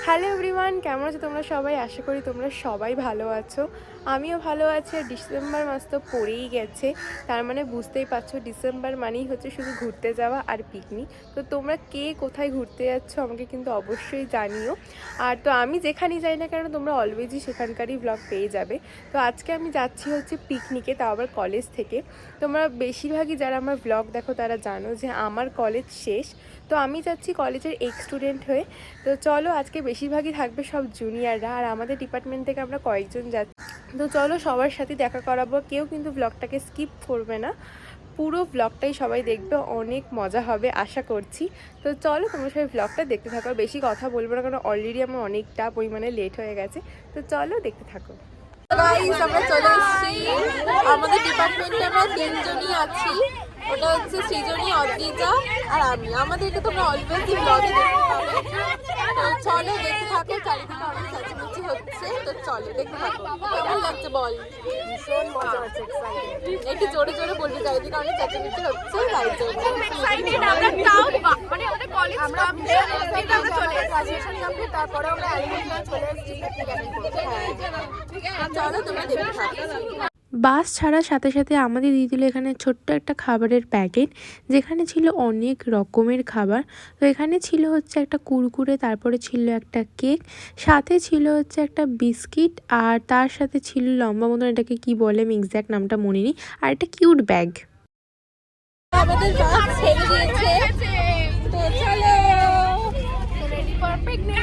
Hello everyone, কেমন আছো তোমরা সবাই? আশা করি তোমরা সবাই ভালো আছো। আমিও ভালো আছি। আর ডিসেম্বর মাস তো পড়েই গেছে, তার মানে বুঝতেই পারছো ডিসেম্বর মানেই হচ্ছে শুধু ঘুরতে যাওয়া আর পিকনিক। তো তোমরা কে কোথায় ঘুরতে যাচ্ছ আমাকে কিন্তু অবশ্যই জানিও। আর তো আমি যেখানেই যাই না কেন তোমরা অলওয়েজই সেখানকারই ব্লগ পেয়ে যাবে। তো আজকে আমি যাচ্ছি হচ্ছে পিকনিকে, তাও আবার কলেজ থেকে। তোমরা বেশিরভাগই যারা আমার ব্লগ দেখো তারা জানো যে আমার কলেজ শেষ, তো আমি যাচ্ছি কলেজের স্টুডেন্ট হয়ে। তো চলো, আজকে বেশিরভাগই থাকবে সব জুনিয়ররা, আর আমাদের ডিপার্টমেন্ট থেকে আমরা কয়েকজন যাচ্ছি। তো চলো সবার সাথে দেখা করাবো, কেউ কিন্তু ব্লগটাকে স্কিপ করবে না, পুরো ব্লগটাই সবাই দেখবে, অনেক মজা হবে আশা করছি। তো চলো তোমরা সবাই ব্লগটা দেখতে থাকো, বেশি কথা বলবো না কারণ অলরেডি আমার অনেকটা পরিমাণে লেট হয়ে গেছে। তো চলো দেখতে থাকো। আমরা চলে এসেছি, আমাদের ডিপার্টমেন্টে আমরা তিনজনই আছি, ওটা হচ্ছে সৃজনী, অদ্রিজা আর আমি। আমাদেরকে তোমরা অলওয়েজই ব্লগে দেখতে পাবে। তো চলো দেখতে থাকো, চারিদিকে অনেক চেঁচামেচি হচ্ছে। তো চলো দেখতে থাকো, কেমন লাগছে বল? ভীষণ মজা হচ্ছে, একটু জোরে জোরে বলবি, চারিদিকে অনেক চেঁচামেচি হচ্ছে তাই জন্য। তারপরে আমরা চলে এসেছি। চলো তোমরা দেখতে থাকো। বাস ছাড়ার সাথে সাথে আমাদের দিয়ে দিল এখানে ছোট্ট একটা খাবারের প্যাকেট, যেখানে ছিল অনেক রকমের খাবার। তো এখানে ছিল হচ্ছে একটা কুরকুরে, তারপরে ছিল একটা কেক, সাথে ছিল হচ্ছে একটা বিস্কিট, আর তার সাথে ছিল লম্বা মতন, এটাকে কি বলে আমি এক্স্যাক্ট নামটা মনে নেই, আর একটা কিউট ব্যাগ। আমাদের বাস ছেড়ে দিয়েছে, তো চলো রেডি ফর পিকনিক।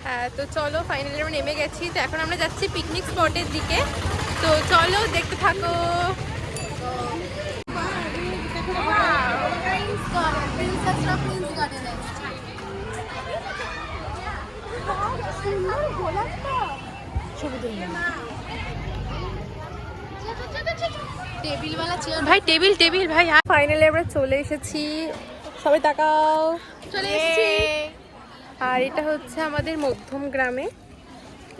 হ্যাঁ, তো চলো ফাইনালি আমরা নেমে গেছি। তো এখন আমরা যাচ্ছি পিকনিক স্পটের দিকে, তো চলো দেখতে থাকো। ভাই টেবিল টেবিল ভাই। ফাইনালি আমরা চলে এসেছি, সবাই তাকাও, চলে এসেছি। আর এটা হচ্ছে আমাদের মধ্যম গ্রামে,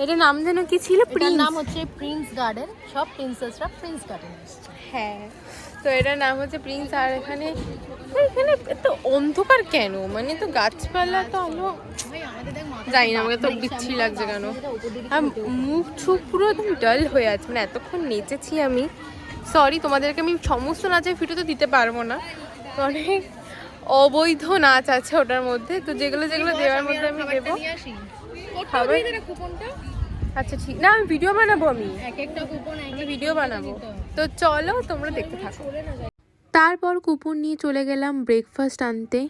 এটার নাম যেন কি ছিল, নাম হচ্ছে প্রিন্স গার্ডেন, সব প্রিন্সেসরা প্রিন্স গার্ডেন। হ্যাঁ, তো এটার নাম হচ্ছে প্রিন্স। আর এখানে এত অন্ধকার কেন, মানে তো গাছপালা তো আমরা, আমাদের দেখ জানি না, আমাকে তো বিচ্ছিরি লাগছে কেন। আর মুখ ছুপ পুরো একদম ডাল হয়ে আছে, মানে এতক্ষণ নেচেছি আমি। সরি, তোমাদেরকে আমি সমস্ত নাচের ভিডিও তো দিতে পারবো না, অনেক অবৈধ নাচ আছে ওটার মধ্যে, তো যেগুলো যেগুলো দেওয়ার মধ্যে আমি দেবো। খাবার? আচ্ছা ঠিক না, আমি ভিডিও বানাবো, আমি ভিডিও বানাবো, তো চলো তোমরা দেখতে থাকো। তারপর কুপন নিয়ে চলে গেলাম ব্রেকফাস্ট আনতে।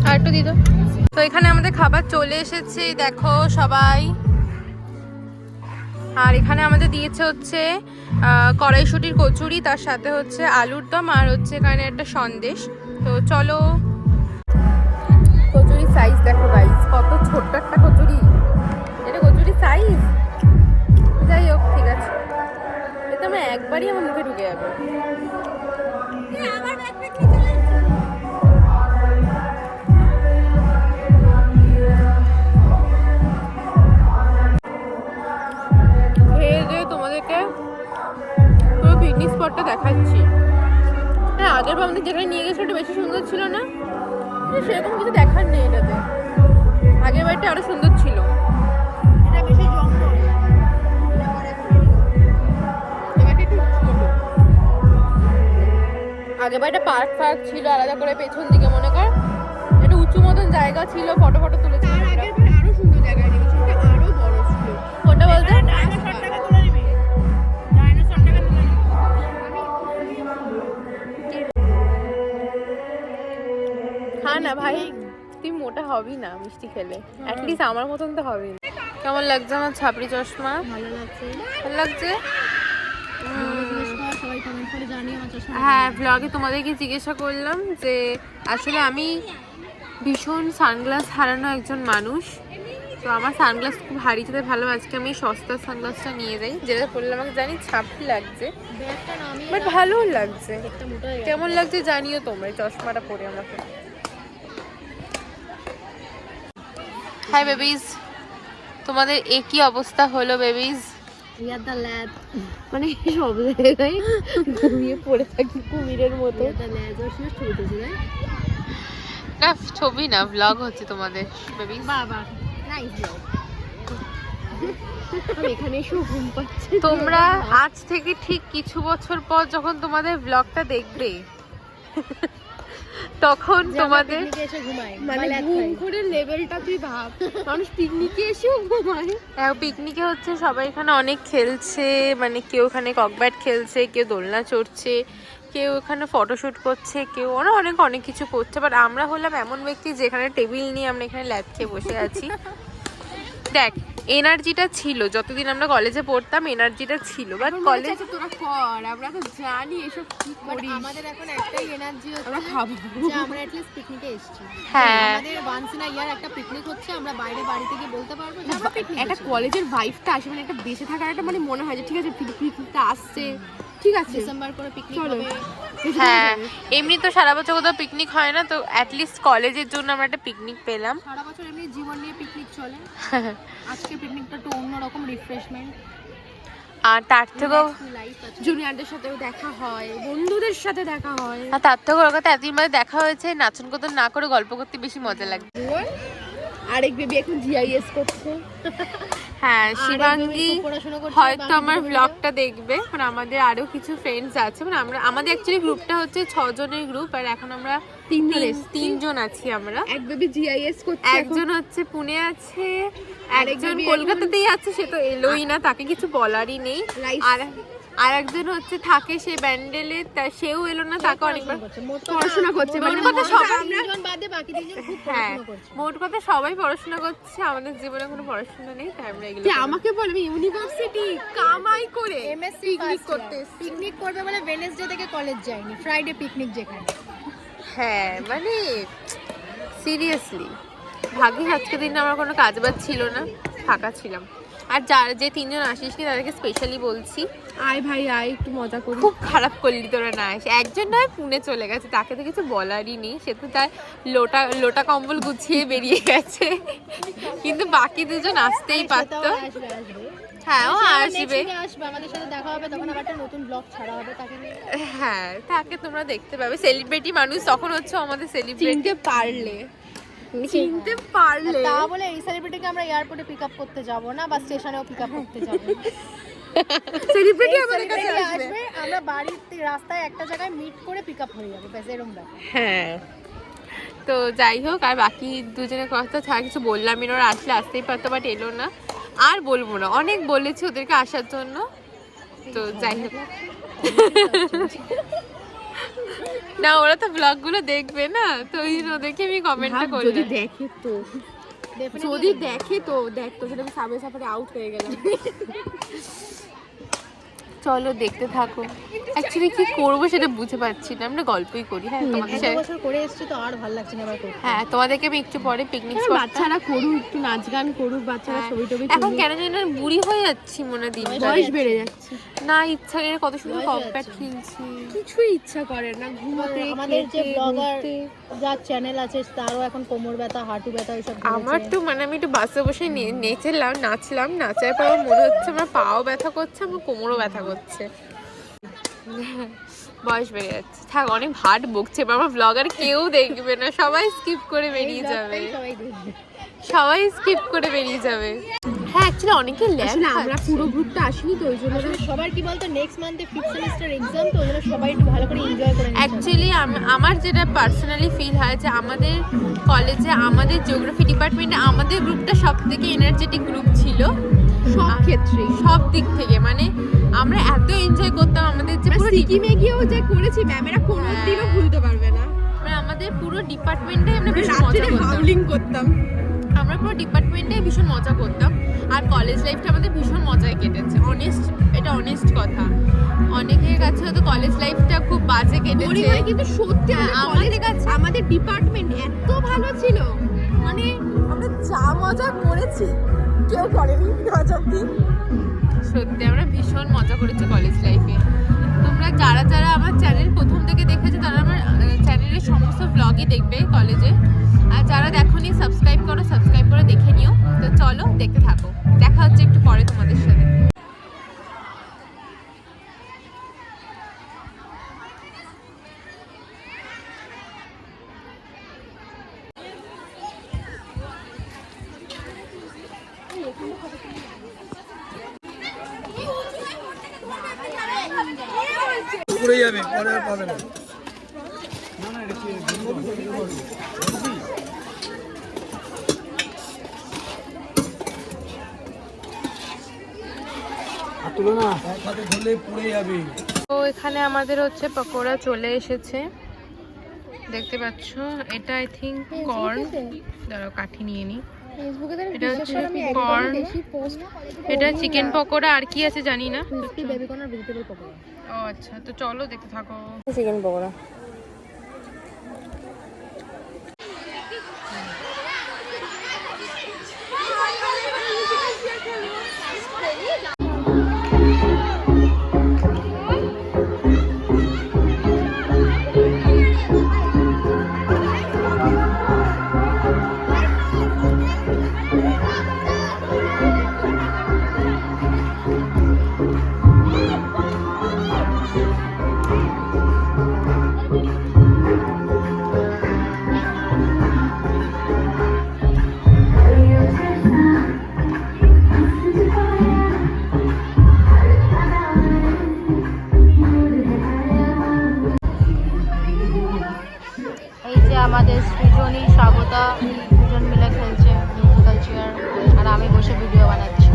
আর একটু দিত। তো এখানে আমাদের খাবার চলে এসেছে, দেখো সবাই। আর এখানে আমাদের দিয়েছে হচ্ছে কড়াইশুটির কচুরি, তার সাথে হচ্ছে আলুর দম, আর হচ্ছে এখানে একটা সন্দেশ। তো চলো, কচুরি সাইজ দেখো গাইস, কত ছোট্ট একটা কচুরি। এটা কচুরি সাইজ, যাই হোক ঠিক আছে, এটা আমার একবারই আমার মুখে ঢুকে যাবে। তোমাদেরকে পুরো পিকনিক স্পটটা দেখাচ্ছি। হ্যাঁ, আগের বার আমাদের যেখানে নিয়ে গেছিল ওটা বেশি সুন্দর ছিল না, সেরকম কিছু দেখার নেই এটাতে। আগের বারটা আরো সুন্দর ছিল, এটা বেশি জঙ্গল, আগের বারটা পার্ক ফার্ক ছিল আলাদা করে পেছন দিকে, মনে কর একটা উঁচু মতন জায়গা ছিল, ফটো ফটো তুলেছে। আগের বার আরো সুন্দর জায়গা নিয়েছিল, ওটা আরো বড় ছিল। কোনটা বলতে? হ্যাঁ না ভাই, তুই মোটা হবি না মিষ্টি খেলে, অ্যাটলিস্ট আমার মতন তো হবি না। কেমন লাগছে আমার ছাপড়ি চশমা? ভালো লাগছে, ভালো লাগছে। হ্যাঁ, ব্লগে তোমাদেরকে জিজ্ঞাসা করলাম যে আসলে আমি ভীষণ সানগ্লাস হারানো একজন মানুষ, তো আমার সানগ্লাস খুব হারিয়ে যেতে ভালো। আজকে আমি সস্তার সানগ্লাসটা নিয়ে যাই, যেটা পরলে আমাকে জানি ছাপড়ি লাগছে, বাট ভালোও লাগছে। কেমন লাগছে জানিও তোমরা এই চশমাটা পরে আমাকে। হাই বেবিজ, তোমাদের একই অবস্থা হলো বেবিজ? মানে সব জায়গায় ঘুমিয়ে পড়ে থাকি কুমিরের মতো। না ছবি না, ব্লগ হচ্ছে তোমাদের বেবিজ। এখানে এসে ঘুম পাচ্ছে। তোমরা আজ থেকে ঠিক কিছু বছর পর যখন তোমাদের ব্লগটা দেখবে, তখন তোমাদের মানে ঘুম করে লেভেলটা তুই ভাব। মানুষ পিকনিকে এসেও ঘুমায়। পিকনিকে হচ্ছে সবাই এখানে অনেক খেলছে, মানে কেউ এখানে ককব্যাট খেলছে, কেউ দোলনা চড়ছে, কেউ এখানে ফটোশুট করছে, কেউ অনেক অনেক কিছু করছে। বাট আমরা হলাম এমন ব্যক্তি যেখানে টেবিল নিয়ে আমরা এখানে ল্যাব খেয়ে বসে আছি। দেখ, এনার্জিটা ছিল যতদিন আমরা কলেজে পড়তাম, এনার্জিটা ছিল, বাট কলেজ তোরা কর, আমরা তো জানি এসব কি করি। আমাদের এখন একটাই এনার্জি হচ্ছে আমরা খাবো, যে আমরা এট লিস্ট পিকনিকে এসেছি। হ্যাঁ, আমাদের ওয়ান্স ইন আ ইয়ার একটা পিকনিক হচ্ছে, আমরা বাইরে বাড়ি থেকে বলতে পারবো যে আমরা পিকনিক। একটা কলেজের ভাইবটা আসে, মানে একটা বেঁচে থাকার একটা মানে মনে হয় যে ঠিক আছে পিকনিকটা আসছে, ঠিক আছে ডিসেম্বর করে পিকনিক হবে। হ্যাঁ, এমনি তো সারা বছর কোথাও পিকনিক হয় না, তো অ্যাটলিস্ট কলেজের জন্য আমরা একটা পিকনিক পেলাম। সারা বছর এমনি জীবন নিয়ে পিকনিক চলে, আজকে পিকনিকটা একটু অন্যরকম রিফ্রেশমেন্ট। আর তার থেকেও জুনিয়রদের সাথেও দেখা হয়, বন্ধুদের সাথে দেখা হয়, আর তার থেকেও ওর কথা এতদিন বাদে দেখা হয়েছে, নাচন কোদন না করে গল্প করতে বেশি মজা লাগছে। আরেক বেবি এখন জিআইএস করছে। হ্যাঁ, শিবাঙ্গী হয়তো আমার ব্লগটা দেখবে। মানে আমাদের আরো কিছু ফ্রেন্ডস আছে, মানে আমরা আমাদের অ্যাকচুয়ালি গ্রুপটা হচ্ছে 6 জনের গ্রুপ, আর এখন আমরা 3 জন আছি। আমরা এক বেবি জিআইএস করছে, একজন হচ্ছে পুনে আছে, আরেকজন কলকাতাতেই আছে, সে তো এলোই না, তাকে কিছু বলারই নেই। আর একজন হচ্ছে থাকে সে ব্যান্ডেলে, সেও এলো না, তাকে অনেকবার পড়াশোনা করছে। মানে কথা সবাই তিনজন বাদে বাকি তিনজন খুব পড়াশোনা করছে। মোট কথা সবাই পড়াশোনা করছে, আমাদের জীবনে কোনো পড়াশোনা নেই, তাই আমরা এগুলো। আমাকে বলবি ইউনিভার্সিটি কামাই করে এমএসসি পিকনিক করতে, পিকনিক করবে বলে ওয়েডনেসডে থেকে কলেজ যায়নি, ফ্রাইডে পিকনিক যেখানে। হ্যাঁ, মানে সিরিয়াসলি ভাগ্যিস আজকে দিন আমার কোনো কাজ বাজ ছিল না, ফাঁকা ছিলাম। আর যে 3 জন আসিস কি তাদেরকে স্পেশালি বলছি, আয় ভাই আয়, একটু মজা করি। খুব খারাপ করলি তোরা না আসে। একজন নয় পুনে চলে গেছে, তাকে তো কিছু বলারই নেই, সে তো তার লোটা কম্বল গুছিয়ে বেরিয়ে গেছে, কিন্তু বাকি 2 জন আসতেই পারতো। হ্যাঁ ও সে আবার আসবে। next week আসবে, আমাদের সাথে দেখা হবে, তখন আবার একটা নতুন ব্লগ ছাড়া হবে তাকে নিয়ে। হ্যাঁ তাকে তোমরা দেখতে পাবে, সেলিব্রিটি মানুষ তখন হচ্ছে আমাদের সেলিব্রিটি। চিনতে পারলে চিনতে পারলে তা বলে এই সেলিব্রিটিকে আমরা এয়ারপোর্টে পিক আপ করতে যাব না বা স্টেশনেও পিক আপ করতে যাব না। সেলিব্রিটি এই আমাদের কাছে celebrity আসবে। আসবে, আমরা বাড়িতে রাস্তায় একটা জায়গায় মিট করে পিক আপ হয়ে যাবে, ব্যাস এরকম ব্যাপার। হ্যাঁ তো যাই হোক, আর বাকি দুজনের কথা ছাড়া কিছু বললামই না, ওরা আসলে আসতেই পারতো বাট এলো না, আর বলবো না, অনেক বলেছি ওদেরকে আসার জন্য। তো যাই হোক, না ওরা তো ব্লগ গুলো দেখবে না, তো ওই জন্য ওদেরকে আমি কমেন্টটা যদি করলাম। দেখে তো Definitely যদি দেখবে। দেখে তো দেখ তো সেটা সাবে সাফারে আউট হয়ে গেলাম। চলো দেখতে থাকো। অ্যাকচুয়ালি কি করবো সেটা বুঝতে পারছি না, আমরা গল্পই করি। হ্যাঁ তোমাদের এত সাথে, বছর করে এসেছি তো আর ভালো লাগছে না এবার করতে। হ্যাঁ তোমাদেরকে আমি একটু পরে পিকনিক স্পটটা, বাচ্চারা করুক, একটু নাচ গান করুক, বাচ্চারা ছবি টবি এখন তুলুক। কেন জানি না বুড়ি হয়ে যাচ্ছি মনে দিন, বয়স বেড়ে যাচ্ছে, না ইচ্ছা করে কত সুন্দর বয়স হয়ে কম্প্যাক্ট যাচ্ছে। খেলছি। কিছুই ইচ্ছা করে না, ঘুমোতে আমাদের যে খেতে, ব্লগার ঘুরতে। যার চ্যানেল আছে তারও এখন কোমর ব্যথা, হাঁটু ব্যথা এইসব আমার তো মানে আমি একটু বাসে বসে নেচেলাম, নাচলাম, নাচার পর আমার মনে হচ্ছে আমার পাও ব্যথা করছে, আমার কোমরও ব্যথা করছে। বয়স বেড়ে যাচ্ছে, থাক অনেক ভাট বকছে, এবার আমার ব্লগার কেউ দেখবে না, সবাই স্কিপ করে বেরিয়ে যাবে, সবাই দেখবে। সবাই স্কিপ করে বেরিয়ে যাবে। হ্যাঁ অ্যাকচুয়ালি অনেকে ল্যাগ আসলে আমরা পুরো গ্রুপটা আসিনি তো ওই জন্য। আসলে সবার কি বলতো নেক্সট মান্থে 5th সেমিস্টার এক্সাম, তো ওই জন্য সবাই একটু ভালো করে এনজয় করে নিচ্ছে। অ্যাকচুয়ালি আমার যেটা পার্সোনালি ফিল হয় যে আমাদের কলেজে, আমাদের জিওগ্রাফি ডিপার্টমেন্টে আমাদের গ্রুপটা সব থেকে এনার্জেটিক গ্রুপ ছিল সব ক্ষেত্রেই সব দিক থেকে, মানে আমরা এত এনজয় করতাম, আমাদের যে পুরো সিকিমে গিয়েও যা করেছি ম্যামেরা কোনোদিনও ভুলতে পারবে না। মানে আমাদের পুরো ডিপার্টমেন্টে আমরা ভীষণ মজা রাত্রে করতাম, হাউলিং করতাম। আমরা পুরো ডিপার্টমেন্টে ভীষণ মজা করতাম, আর কলেজ লাইফটা আমাদের ভীষণ মজায় কেটেছে। এটা অনেস্ট কথা, অনেকের কাছে হয়তো কলেজ লাইফটা খুব বাজে কেটেছে, পরিবারে কিন্তু সত্যি হ্যাঁ, আমাদের কাছে আমাদের ডিপার্টমেন্ট এত ভালো ছিল, মানে আমরা যা মজা করেছি কেউ করেনি আজ অব্দি। সত্যি আমরা ভীষণ মজা করেছি কলেজ লাইফে। তোমরা যারা যারা আমার চ্যানেল প্রথম থেকে দেখেছো তারা আমার চ্যানেলের সমস্ত ব্লগই দেখবে কলেজে, আর যারা দেখোনি সাবস্ক্রাইব করে দেখে নিও। তো চলো দেখতে থাকো, দেখা হচ্ছে একটু পরে তোমাদের সাথে। পড়ে যাবে, পরে আর পাবে না। আর তুলো না, একসাথে ধরলে পড়ে যাবে। তো এখানে আমাদের হচ্ছে পকোড়া চলে এসেছে, দেখতে পাচ্ছ। এটা আই থিঙ্ক কর্ন, দাঁড়াও কাঠি নিয়ে নিই। এটা হচ্ছে কর্ন, এটা চিকেন পকোড়া, আর কি আছে জানি না। ক্রিসপি বেবিকর্ন আর ভেজিটেবল পকোড়া। ও আচ্ছা, তো চলো দেখতে থাকো। চিকেন পকোড়া এই যে আমাদের সৃজনী, স্বাগতা দুজন মিলে খেলছে মিউজিক্যাল চেয়ার, আর আমি বসে ভিডিও বানাচ্ছি।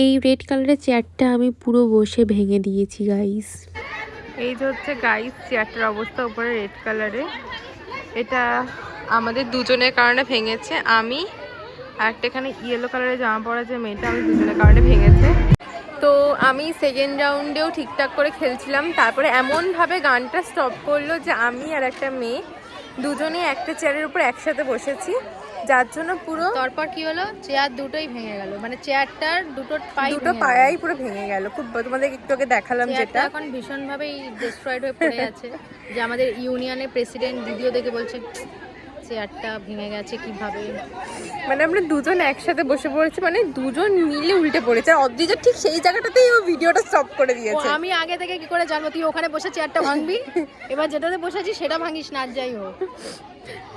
এই রেড কালারের চেয়ারটা আমি পুরো বসে ভেঙে দিয়েছি গাইস। এই যে হচ্ছে গাইস চেয়ারটার অবস্থা, উপরে রেড কালারে, এটা আমাদের দুজনের কারণে ভেঙেছে। আমি আর একটা এখানে ইয়েলো কালারের জামা পরা যে মেয়েটা, আমি দুজনের কারণে ভেঙেছে। তো আমি সেকেন্ড রাউন্ডেও ঠিকঠাক করে খেলছিলাম, তারপরে এমনভাবে গানটা স্টপ করলো যে আমি আর একটা মেয়ে দুজনেই একটা চেয়ারের উপর একসাথে বসেছি, যার জন্য পুরো তারপর কি হলো, চেয়ার দুটোই ভেঙে গেল, মানে চেয়ারটার দুটো দুটো পায়াই পুরো ভেঙে গেল। খুব তোমাদের একটু আগে দেখালাম যেটা, এখন ভীষণভাবেই ডিস্ট্রয়েড হয়ে পড়ে আছে। যে আমাদের ইউনিয়নের প্রেসিডেন্ট দিদিও দেখে বলছে চেয়ারটা ভেঙে গেছে কিভাবে। মানে আমরা দুজন একসাথে বসে পড়েছি, মানে দুজন মিলে উল্টে পড়েছে, আর অদ্রিজা ঠিক সেই জায়গাটাতেই ও ভিডিওটা স্টপ করে ও, দিয়েছে। আমি আগে থেকে কি করে জানবো তুই ওখানে বসে চেয়ারটা ভাঙবি? এবার যেটাতে বসেছি সেটা ভাঙিস না, আর যাই হোক।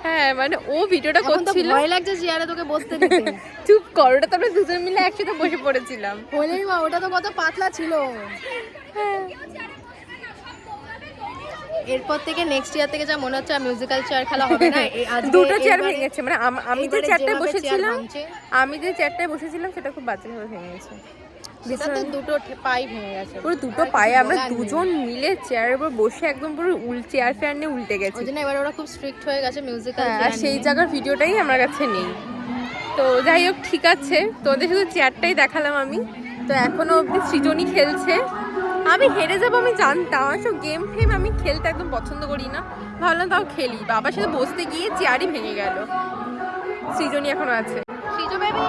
হ্যাঁ মানে ও ভিডিওটা এখন তো করছিল। ভয় লাগছে চেয়ারে তোকে বসতে দিতে। চুপ কর, ওটা তো আমরা দুজন মিলে একসাথে বসে পড়েছিলাম। হলেই বা, ওটা তো কত পাতলা ছিল। এরপর থেকে নেক্সট ইয়ার থেকে যা মনে হচ্ছে মিউজিক্যাল চেয়ার খেলা হবে না। দুটো চেয়ার ভেঙেছে, মানে আমি যে চেয়ারটায় বসেছিলাম, সেটা খুব বাজেভাবে ভেঙেছে। সেটা তো দুটো পাই ভেঙে গেছে। পুরো দুটো পায়ে আমরা দুজন মিলে চেয়ারের উপর বসে একদম পুরো চেয়ার ফেয়ার নিয়ে উল্টে গেছে। ওই জন্য এবার ওরা খুব স্ট্রিক্ট হয়ে গেছে মিউজিক্যাল আর চেয়ার। সেই জায়গার ভিডিওটাই আমার কাছে নেই। তো যাই হোক, ঠিক আছে, তোদের শুধু চেয়ারটাই দেখালাম আমি। তো এখনো অব্দি সৃজনী খেলছে। আমি হেরে যাবো আমি জানতাম, সব গেম ফেম আমি খেলতে একদম পছন্দ করি না, ভাবলাম তাও খেলি। বাবার সাথে বসতে গিয়ে চেয়ারই ভেঙে গেল। সৃজনী এখনো আছে। সৃজু বেবি,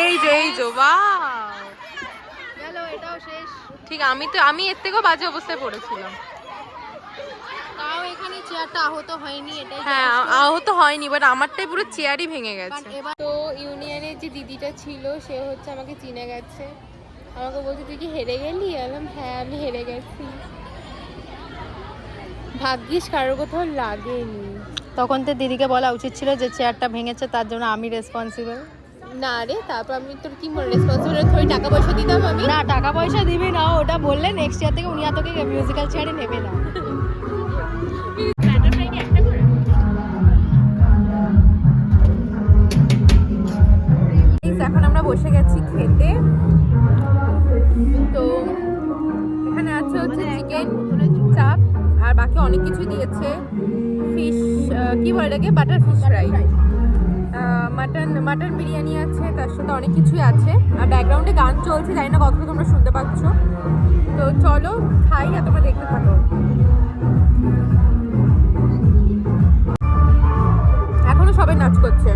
এই যে বাহ, গেল এটাও শেষ। ঠিক। আমি এর থেকেও বাজে অবস্থায় পড়েছিলাম। তাও এখানে চেয়ারটা আহত হয়নি, এটাই হ্যাঁ আহত হয়নি, বাট আমারটাই পুরো চেয়ারই ভেঙে গেছে। এবার তো ইউনিয়নের যে দিদিটা ছিল সে হচ্ছে আমাকে চিনে গেছে, আমাকে বলছে তুই কি হেরে গেলি? বললাম হ্যাঁ আমি হেরে গেছি। ভাগ্যিস কারোর কোথাও লাগেনি। তখন তো দিদিকে বলা উচিত ছিল যে চেয়ারটা ভেঙেছে তার জন্য আমি রেসপন্সিবল। না রে, তারপর আমি তোর কি মনে রেসপন্সিবল থোড়ি টাকা পয়সা দিতাম আমি? না, টাকা পয়সা দিবি না, ওটা বললে নেক্সট ইয়ার থেকে উনি আর তোকে মিউজিক্যাল চেয়ারে নেবে না। এখন আমরা বসে গেছি খেতে। তো এখানে আছে হচ্ছে চিকেন চাপ, আর বাকি অনেক কিছু দিয়েছে। ফিশ কি বলে এটাকে, butter fish fry, mutton biryani আছে, তার সাথে অনেক কিছুই আছে। আর ব্যাকগ্রাউন্ডে গান চলছে, জানি না কতটা তোমরা শুনতে পাচ্ছ। তো চলো খাই আর তোমরা দেখতে থাকো। এখনো সবাই নাচ করছে।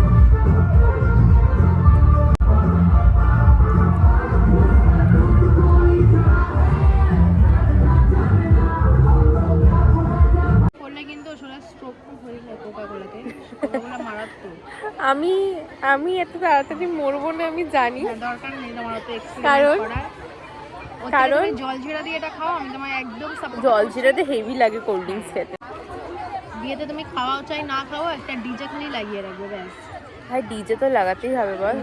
করলে কিন্তু ওরা স্ট্রোক হয়ে যায় কোকা-কোলাতে, কোকা-কোলা মারাত্মক। আমি এত তাড়াতাড়ি মরবো না আমি জানি, দরকার নেই তোমার অত এক্সপেরিমেন্ট কারণ কারণ জলজিরা দিয়ে এটা খাও, আমি তোমায় একদম সাপোর্ট। জলজিরাতে হেভি লাগে কোল্ড ড্রিঙ্কস খেতে। বিয়েতে তুমি খাওয়াও চাই না খাও, একটা ডিজে খালি লাগিয়ে রাখবে ব্যাস। ভাই ডিজে তো লাগাতেই হবে বল,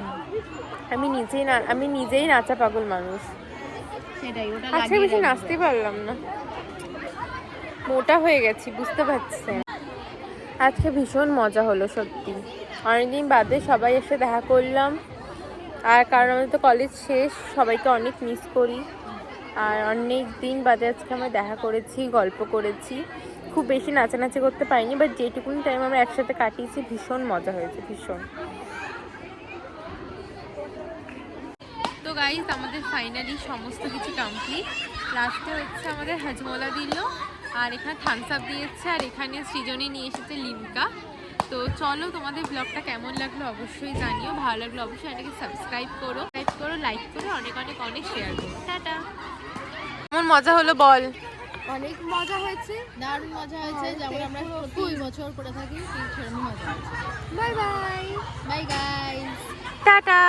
আমি নিজেই নাচা পাগল মানুষ। সেটাই, ওটা আজকে লাগিয়ে বেশি রাখবে। নাচতে পারলাম না, মোটা হয়ে গেছি বুঝতে পারছি। আজকে ভীষণ মজা হলো সত্যি, অনেকদিন বাদে সবাই এসে দেখা করলাম। আর কারণ আমাদের তো কলেজ শেষ, সবাইকে অনেক মিস করি। আর অনেক দিন বাদে আজকে আমরা দেখা করেছি, গল্প করেছি। খুব বেশি নাচানাচি করতে পারিনি, বাট যেটুকুনি টাইম আমরা একসাথে কাটিয়েছি ভীষণ মজা হয়েছে, ভীষণ। তো গাইস আমাদের ফাইনালি সমস্ত কিছু কমপ্লিট। লাস্টে হচ্ছে আমাদের হাজমোলা দিল, আর এখানে থামস আপ দিয়েছে, আর এখানে সৃজনী নিয়ে এসেছে লিমকা। তো চলো তোমাদের ব্লগটা কেমন লাগলো অবশ্যই জানিও, ভালো লাগলো অবশ্যই এটাকে সাবস্ক্রাইব করো, লাইক করো, অনেক অনেক অনেক শেয়ার করো। টাটা। কেমন মজা হলো বল? অনেক মজা হয়েছে। দারুণ মজা হয়েছে, যেমন আমরা প্রতি বছর করে থাকি ঠিক সেরকমই মজা হয়েছে। Bye bye. Bye guys. Tata.